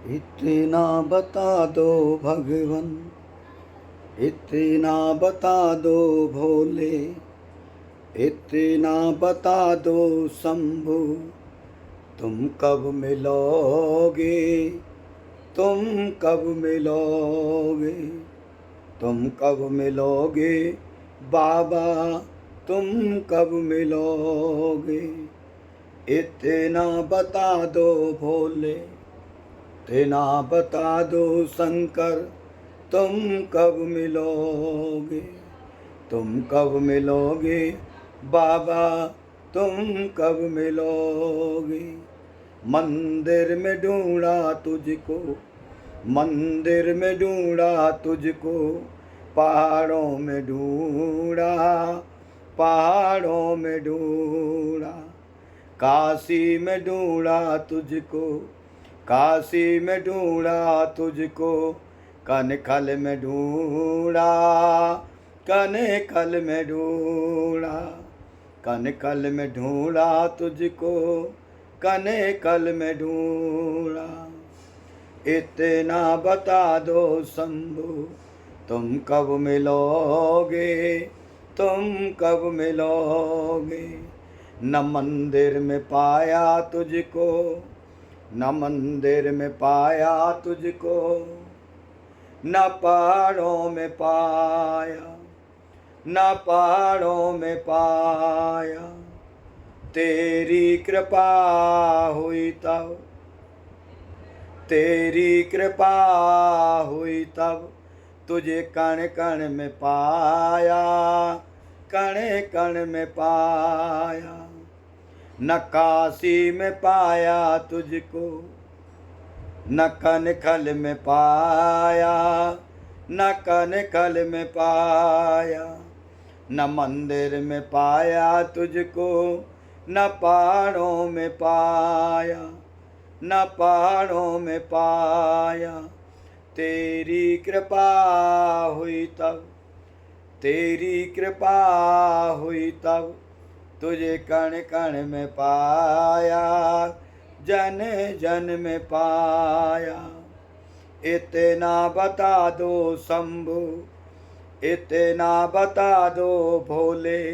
इतना बता दो भगवन, इतना बता दो भोले, इतना बता दो शंभु, तुम कब मिलोगे, तुम कब मिलोगे, तुम कब मिलोगे बाबा, तुम कब मिलोगे। इतना बता दो भोले, इतना बता दो शंकर, तुम कब मिलोगे, तुम कब मिलोगे बाबा, तुम कब मिलोगे। मंदिर में ढूंढा तुझको, मंदिर में ढूंढा तुझको, पहाड़ों में ढूंढा, पहाड़ों में ढूंढा, काशी में ढूंढा तुझको, काशी में ढूंढा तुझको, कनखल में ढूंढा, कनखल में ढूंढा, कनखल में ढूंढा तुझको, कनखल में ढूंढा। इतना बता दो शंभु, तुम कब मिलोगे, तुम कब मिलोगे। न मंदिर में पाया तुझको, न मंदिर में पाया तुझको, न पहाड़ों में पाया, न पहाड़ों में पाया। तेरी कृपा हुई तब, तेरी कृपा हुई तब, तुझे कण कण में पाया, कण कण में पाया। न काशी में पाया तुझको, न कनखल में पाया, न कनखल में पाया। न मंदिर में पाया तुझको, न पहाड़ों में पाया, न पहाड़ों में पाया। तेरी कृपा हुई तब, तेरी कृपा हुई तब, तुझे कण कण में पाया, जन जन में पाया। इतना बता दो शंभु, इतना बता दो भोले,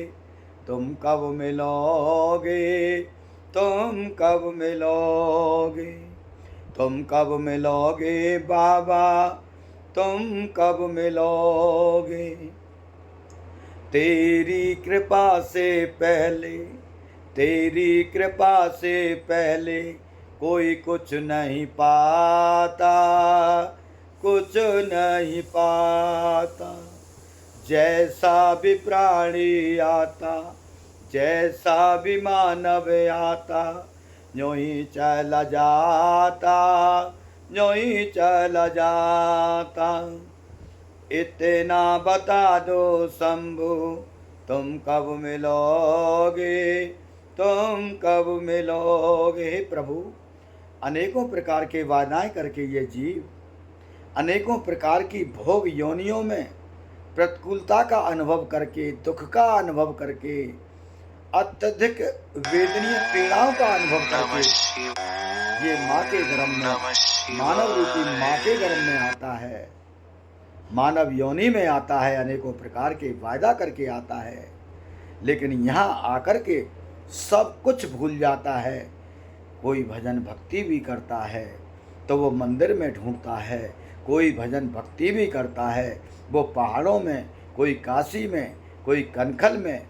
तुम कब मिलोगे, तुम कब मिलोगे, तुम कब मिलोगे बाबा, तुम कब मिलोगे। तेरी कृपा से पहले, तेरी कृपा से पहले, कोई कुछ नहीं पाता, कुछ नहीं पाता। जैसा भी प्राणी आता, जैसा भी मानव आता, यूं ही चला जाता, यूं ही चला जाता। इतना बता दो शंभु, तुम कब मिलोगे, तुम कब मिलोगे। हे प्रभु, अनेकों प्रकार के वादाएं करके ये जीव अनेकों प्रकार की भोग योनियों में प्रतिकूलता का अनुभव करके, दुख का अनुभव करके, अत्यधिक वेदनीय पीड़ाओं का अनुभव करके ये माँ के गर्भ में, मानव रूपी माँ के गर्भ में आता है, मानव योनि में आता है, अनेकों प्रकार के वायदा करके आता है। लेकिन यहाँ आकर के सब कुछ भूल जाता है। कोई भजन भक्ति भी करता है तो वो मंदिर में ढूंढता है, कोई भजन भक्ति भी करता है वो पहाड़ों में, कोई काशी में, कोई कनखल में।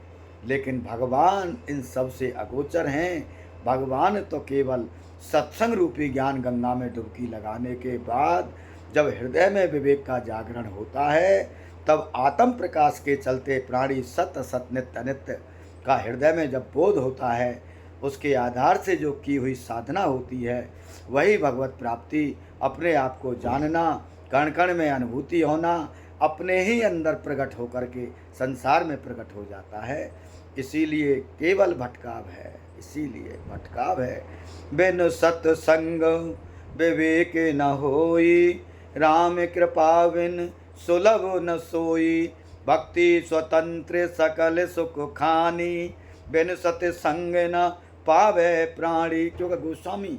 लेकिन भगवान इन सब से अगोचर हैं। भगवान तो केवल सत्संग रूपी ज्ञान गंगा में डुबकी लगाने के बाद जब हृदय में विवेक का जागरण होता है, तब आत्म प्रकाश के चलते प्राणी सत्य सत नित्य नित्य का हृदय में जब बोध होता है, उसके आधार से जो की हुई साधना होती है, वही भगवत प्राप्ति, अपने आप को जानना, कण कण में अनुभूति होना, अपने ही अंदर प्रकट होकर के संसार में प्रकट हो जाता है। इसीलिए केवल भटकाव है, इसीलिए भटकाव है। बिनु सत्संग विवेक न होई, राम कृपा बिन सुलभ न सोई। भक्ति स्वतंत्र सकल सुख खानी, बिन सत्संग न पावे प्राणी। क्योंकि गोस्वामी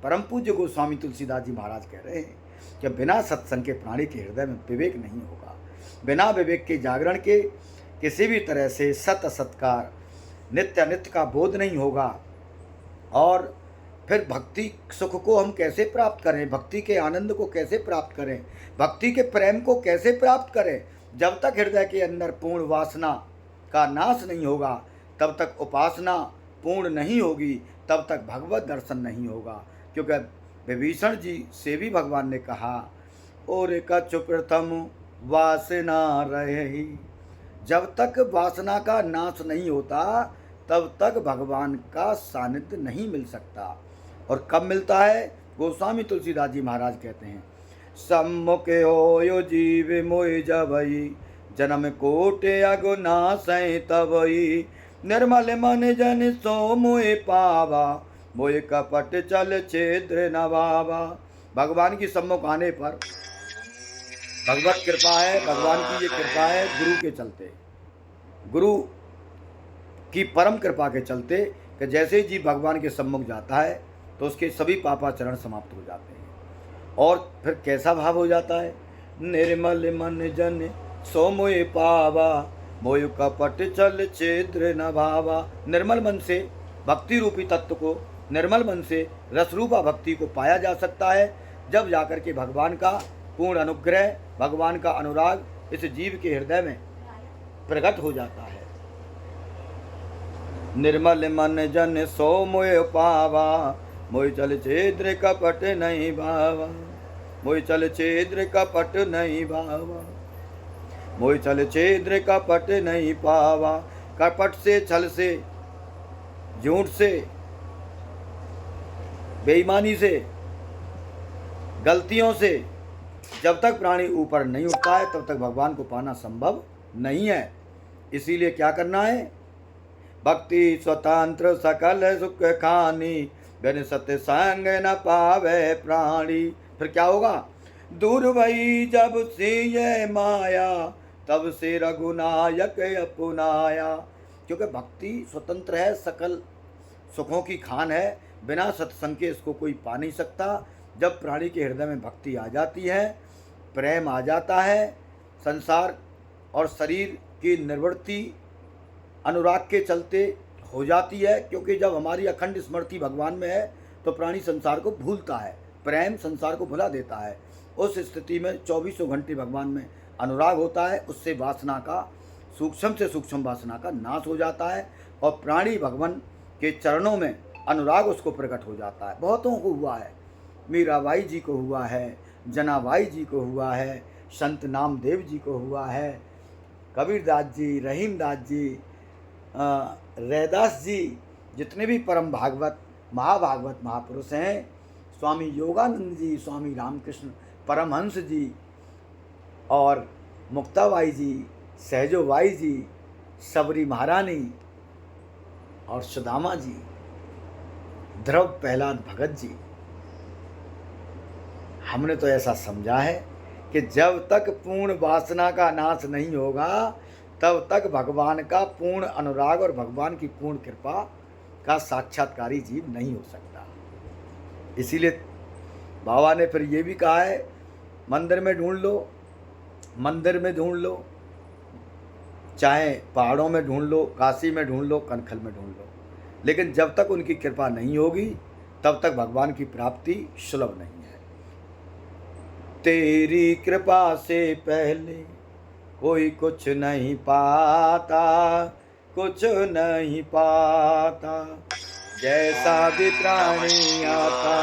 परम पूज्य गोस्वामी तुलसीदास जी महाराज कह रहे हैं कि बिना सत्संग के प्राणी के हृदय में विवेक नहीं होगा। बिना विवेक के जागरण के किसी भी तरह से सत असत का नित्य अनित्य का बोध नहीं होगा। और फिर भक्ति सुख को हम कैसे प्राप्त करें, भक्ति के आनंद को कैसे प्राप्त करें, भक्ति के प्रेम को कैसे प्राप्त करें? जब तक हृदय के अंदर पूर्ण वासना का नाश नहीं होगा, तब तक उपासना पूर्ण नहीं होगी, तब तक भगवत दर्शन नहीं होगा। क्योंकि विभीषण जी से भी भगवान ने कहा, और कछु प्रथम वासना रही। जब तक वासना का नाश नहीं होता, तब तक भगवान का सानिध्य नहीं मिल सकता। और कब मिलता है? गोस्वामी तुलसीदास जी महाराज कहते हैं, सम्मुख होयो जीव मोहि जबई, जन्म कोटि अगुनासै तबई, निर्मल मन जन सो मोहि पावा, मोहि कपट चल छिद्र न भावा। भगवान की सम्मुख आने पर भगवत कृपा है, भगवान की ये कृपा है गुरु के चलते, गुरु की परम कृपा के चलते, कि जैसे ही जीव भगवान के सम्मुख जाता है तो उसके सभी पापाचरण समाप्त हो जाते हैं। और फिर कैसा भाव हो जाता है? निर्मल मन जन सो मोहि पावा, मोहि कपट चल छिद्र न भावा। निर्मल मन से भक्ति रूपी तत्व को, निर्मल मन से रसरूपा भक्ति को पाया जा सकता है, जब जाकर के भगवान का पूर्ण अनुग्रह, भगवान का अनुराग इस जीव के हृदय में प्रकट हो जाता है। निर्मल मन जन सो मोहि पावा, मोहि चल छिद्र कपट नहीं भावा, मोहि चल छिद्र कपट नहीं भावा, मोहि चल छिद्र कपट नहीं पावा। कपट से, छल से, झूठ से, बेईमानी से, गलतियों से जब तक प्राणी ऊपर नहीं उठता है, तब तक भगवान को पाना संभव नहीं है। इसीलिए क्या करना है? भक्ति स्वतंत्र सकल सुख खानी, बिन सत्य संग न पावे प्राणी। फिर क्या होगा? दूर भई जब से ये माया, तब से रघुनायक अपनाया। क्योंकि भक्ति स्वतंत्र है, सकल सुखों की खान है, बिना सत्संग के इसको कोई पा नहीं सकता। जब प्राणी के हृदय में भक्ति आ जाती है, प्रेम आ जाता है, संसार और शरीर की निवृत्ति अनुराग के चलते हो जाती है। क्योंकि जब हमारी अखंड स्मृति भगवान में है तो प्राणी संसार को भूलता है, प्रेम संसार को भुला देता है। उस स्थिति में 24 घंटे भगवान में अनुराग होता है, उससे वासना का, सूक्ष्म से सूक्ष्म वासना का नाश हो जाता है और प्राणी भगवान के चरणों में अनुराग उसको प्रकट हो जाता है। बहुतों को हुआ है, मीराबाई जी को हुआ है, जनाबाई जी को हुआ है, संत नामदेव जी को हुआ है, कबीरदास जी, रहीमदास जी, रैदास जी, जितने भी परम भागवत महाभागवत महापुरुष हैं, स्वामी योगानंद जी, स्वामी रामकृष्ण परमहंस जी और मुक्ताबाई जी, सहजोबाई जी, सबरी महारानी और सुदामा जी, ध्रुव प्रहलाद भगत जी। हमने तो ऐसा समझा है कि जब तक पूर्ण वासना का नाश नहीं होगा, तब तक भगवान का पूर्ण अनुराग और भगवान की पूर्ण कृपा का साक्षात्कारी जीव नहीं हो सकता। इसीलिए बाबा ने फिर ये भी कहा है, मंदिर में ढूंढ लो, मंदिर में ढूंढ लो, चाहे पहाड़ों में ढूंढ लो, काशी में ढूंढ लो, कनखल में ढूंढ लो, लेकिन जब तक उनकी कृपा नहीं होगी, तब तक भगवान की प्राप्ति सुलभ नहीं है। तेरी कृपा से पहले कोई कुछ नहीं पाता, कुछ नहीं पाता। जैसा भी प्राणी आता,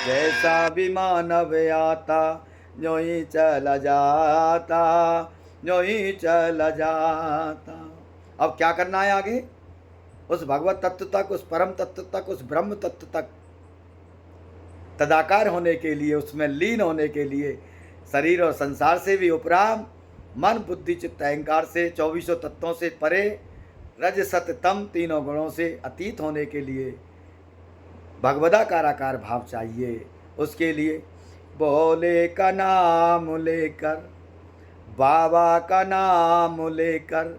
जैसा भी मानव आता, जो ही चला जाता, जो ही चला जाता। अब क्या करना है आगे? उस भगवत तत्व तक, उस परम तत्व तक, उस ब्रह्म तत्व तक तदाकार होने के लिए, उसमें लीन होने के लिए, शरीर और संसार से भी उपराम, मन बुद्धि चित्त अहंकार से, 24 तत्वों से परे, रज सत तम तीनों गुणों से अतीत होने के लिए भगवदाकाराकार भाव चाहिए। उसके लिए भोले का नाम लेकर, बाबा का नाम लेकर,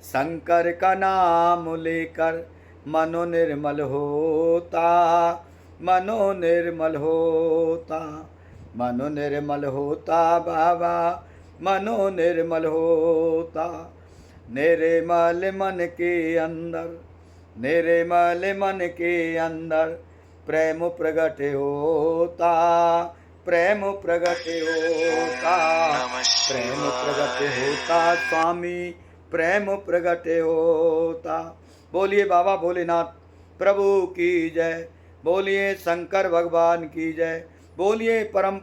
शंकर का नाम लेकर, मनो निर्मल होता, मनो निर्मल होता, मनो निर्मल होता बाबा, मनो निर्मल होता। निर्मल मन के अंदर, निर्मल मन के अंदर प्रेम प्रगट होता, प्रेम प्रगट होता, प्रेम प्रगट होता स्वामी, प्रेम प्रगट होता। बोलिए बाबा भोलेनाथ प्रभु की जय, बोलिए शंकर भगवान की जय, बोलिए परम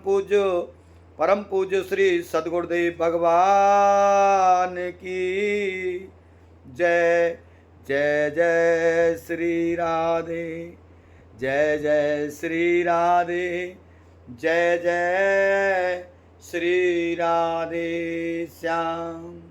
पूज्य श्री सद्गुरुदेव भगवान की जय। जय जय श्री राधे, जय जय श्री राधे, जय जय श्री राधे श्याम।